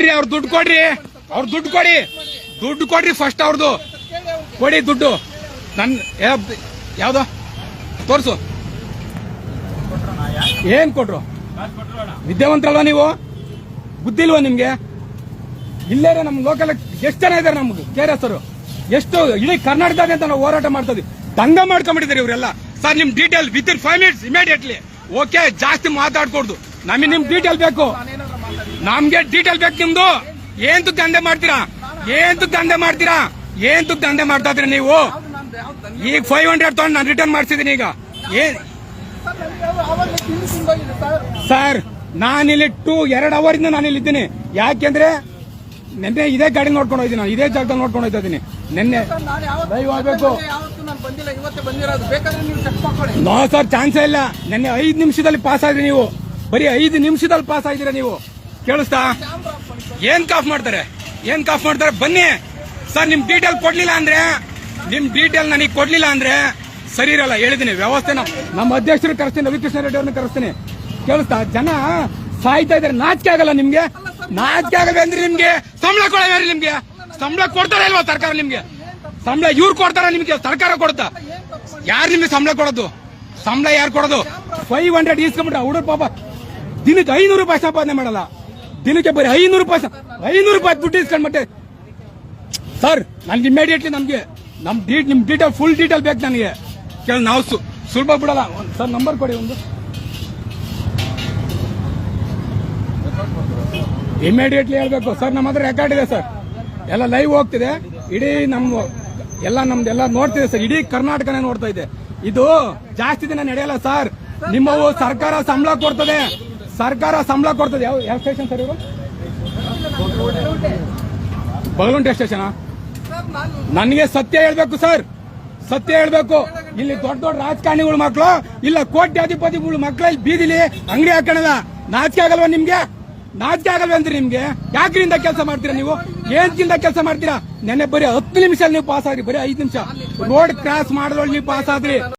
ಅವ್ರ ದುಡ್ಡು ಕೊಡ್ರಿ, ಅವ್ರ ದುಡ್ಡು ಕೊಡಿ, ದುಡ್ಡು ಕೊಡ್ರಿ ಫಸ್ಟ್ ಅವ್ರದ್ದು ಕೊಡಿ ದುಡ್ಡು. ನನ್ ಯಾವ್ದು ತೋರ್ಸು, ಏನ್ ಕೊಟ್ರು? ವಿದ್ಯಾವಂತರಲ್ವಾ ನೀವು? ಬುದ್ಧಿ ಇಲ್ವಾ ನಿಮ್ಗೆ? ಇಲ್ಲೇ ನಮ್ ಲೋಕಲ್ ಎಷ್ಟು ಜನ ಇದಾರೆ ನಮ್ಗೆ ಕೇರಸರು, ಎಷ್ಟು ಇಡೀ ಕರ್ನಾಟಕದಾಗ ಅಂತ ನಾವು ಹೋರಾಟ ಮಾಡ್ತಾ ಇದೀವಿ. ದಂಗ ಮಾಡ್ಕೊಂಡ್ಬಿಟ್ಟಿದ್ದಾರೆ ಇವರೆಲ್ಲ. ಸರ್ ನಿಮ್ detail with in 5 minutes immediately. Okay, ಜಾಸ್ತಿ ಮಾತಾಡ್ಕೊಡ್ದು. ನಮಗೆ ನಿಮ್ ಡೀಟೇಲ್ ಬೇಕು, ನಮ್ಗೆ ಡೀಟೇಲ್ ಬೇಕು ನಿಮ್ದು. ಏನ್ ದಂಧೆ ಮಾಡ್ತೀರಾ? ಏನ್ ದಂಧೆ ಮಾಡ್ತೀರಾ? ಏನ್ ದಂಧೆ ಮಾಡ್ತಾ ಇದ್ರಿ ನೀವು? ಈಗ 500 ತಗೊಂಡು ನಾನು ರಿಟರ್ನ್ ಮಾಡ್ಸಿದೀನಿ. ಈಗ ಏನ್ ಸರ್, ನಾನಿಲ್ಲಿ 2 hour ಇಂದ ನಾನಿಲ್ಲಿ ಇದ್ದೀನಿ. ಯಾಕೆಂದ್ರೆ ನೆನ್ನೆ ಇದೇ ಗಾಡಿ ನೋಡ್ಕೊಂಡು ಹೋಯ್ತೀನಿ, ನಾನು ಇದೇ ಜಾಗದಲ್ಲಿ ನೋಡ್ಕೊಂಡು ಹೋಯ್ತಾ ಇದ್ದೀನಿ. ನೆನ್ನೆ ಲೈವ್ ಆಗ್ಬೇಕು. ನೋ ಸರ್, ಚಾನ್ಸೇ ಇಲ್ಲ. ನೆನ್ನೆ 5 ನಿಮಿಷದಲ್ಲಿ ಪಾಸ್ ಆದ್ರಿ ನೀವು. ಬರೀ 5 ನಿಮಿಷದಲ್ಲಿ ಪಾಸ್ ಆಗಿದ್ದೀರಾ ನೀವು. ಕೇಳಿಸ್ತಾ? ಏನ್ ಕಾಫ್ ಮಾಡ್ತಾರೆ, ಏನ್ ಕಾಫ್ ಮಾಡ್ತಾರೆ? ಬನ್ನಿ ಸರ್, ನಿಮ್ ಡೀಟೇಲ್ ಕೊಡ್ಲಿಲ್ಲ ಅಂದ್ರೆ, ನಿಮ್ ಡೀಟೇಲ್ ನನಗೆ ಕೊಡ್ಲಿಲ್ಲ ಅಂದ್ರೆ ಸರಿ ಇರಲ್ಲ. ಹೇಳಿದೀನಿ, ವ್ಯವಸ್ಥೆನ ನಮ್ಮ ಅಧ್ಯಕ್ಷರು ಕರೆಸ್ತೀನಿ, ರವಿಕೃಷ್ಣ ರೆಡ್ಡಿ ಅವ್ರನ್ನ ಕರೆಸ್ತೀನಿ. ಕೇಳಿಸ್ತಾ? ಜನ ಸಾಯ್ತಾ ಇದಾರೆ. ನಾಚಿಕೆ ಆಗಲ್ಲ ನಿಮ್ಗೆ? ನಾಚಿಕೆ ಆಗಲ್ಲ ಅಂದ್ರೆ ನಿಮ್ಗೆ ಸಂಬಳ ಕೊಡಬೇಡ್ರಿ. ನಿಮ್ಗೆ ಸಂಬಳ ಕೊಡ್ತಾರ ಇಲ್ವಾ ಸರ್ಕಾರ? ನಿಮ್ಗೆ ಸಂಬಳ ಇವ್ರು ಕೊಡ್ತಾರ? ನಿಮ್ಗೆ ಸರ್ಕಾರ ಕೊಡುತ್ತಾ? ಯಾರು ನಿಮ್ಗೆ ಸಂಬಳ ಕೊಡೋದು? ಸಂಬಳ ಯಾರು ಕೊಡೋದು? 500 ಈಸ್ಕೊಂಡ್ಬಿಟ್ರೆ ಹುಡುಗರು ಪಾಪ ದಿನಕ್ಕೆ 500 ರೂಪಾಯಿ ಸಂಪಾದನೆ ಮಾಡಲ್ಲ. ದಿನಕ್ಕೆ ಬರೀ 500 ರೂಪಾಯಿ ದುಡ್ಡು ಇಸ್ಕೊಂಡ್ಬಿಟ್ಟೆ. ಸರ್, ನನ್ಗೆ ಇಮಿಡಿಯೇಟ್ಲಿ ನಮ್ಗೆ ನಿಮ್ ಡೀಟೇಲ್ ಫುಲ್ ಡೀಟೇಲ್ ಬೇಕು ನನಗೆ. ನಾವು ಸುಲಭ ಬಿಡಲ್ಲ. ಸರ್, ನಂಬರ್ ಕೊಡಿ ಒಂದು. ಇಮಿಡಿಯೇಟ್ಲಿ ಹೇಳ್ಬೇಕು ಸರ್. ನಮ್ಮ ಹತ್ರ ರೆಕಾರ್ಡ್ ಇದೆ ಸರ್, ಎಲ್ಲ ಲೈವ್ ಹೋಗ್ತಿದೆ. ಇಡೀ ನಮ್ದೆಲ್ಲ ನೋಡ್ತಿದೆ ಸರ್. ಇಡೀ ಕರ್ನಾಟಕನೇ ನೋಡ್ತಾ ಇದೆ. ಇದು ಜಾಸ್ತಿ ದಿನ ನಡೆಯಲ್ಲ ಸರ್. ನಿಮ್ಮವು ಸರ್ಕಾರ ಸಂಬಳ ಕೊಡ್ತದೆ, ಸರ್ಕಾರ ಸಂಬಳ ಕೊಡ್ತದೆ. ಯಾವ ಸ್ಟೇಷನ್ ಸರ್ ಇವರು? ಬಗಲುಂಟೆ ಸ್ಟೇಷನ್. ನನಗೆ ಸತ್ಯ ಹೇಳ್ಬೇಕು ಸರ್, ಸತ್ಯ ಹೇಳ್ಬೇಕು. ಇಲ್ಲಿ ದೊಡ್ಡ ದೊಡ್ಡ ರಾಜಕಾರಣಿಗಳ ಮಕ್ಕಳು, ಇಲ್ಲ ಕೋಟ್ಯಾಧಿಪತಿಗಳ ಮಕ್ಕಳು ಇಲ್ಲಿ ಬೀದಿಲಿ ಅಂಗಡಿ ಹಾಕೋಣದ. ನಾಚಿಕೆ ಆಗಲ್ವಾ ನಿಮ್ಗೆ? ನಾಚಿಕೆ ಆಗಲ್ವಾ ಅಂದ್ರೆ ನಿಮ್ಗೆ? ಯಾಕ್ರಿಂದ ಕೆಲಸ ಮಾಡ್ತೀರಾ ನೀವು? ಏನ್ಕಿಂದ ಕೆಲಸ ಮಾಡ್ತೀರಾ? ನೆನ್ನೆ ಬರೀ 10 ನಿಮಿಷ ನೀವು ಪಾಸ್ ಆದ್ರಿ. ಬರೀ 5 ನಿಮಿಷ ರೋಡ್ ಕ್ರಾಸ್ ಮಾಡಿದ್ರೊಳಗೆ ನೀವು ಪಾಸ್ ಆದ್ರಿ.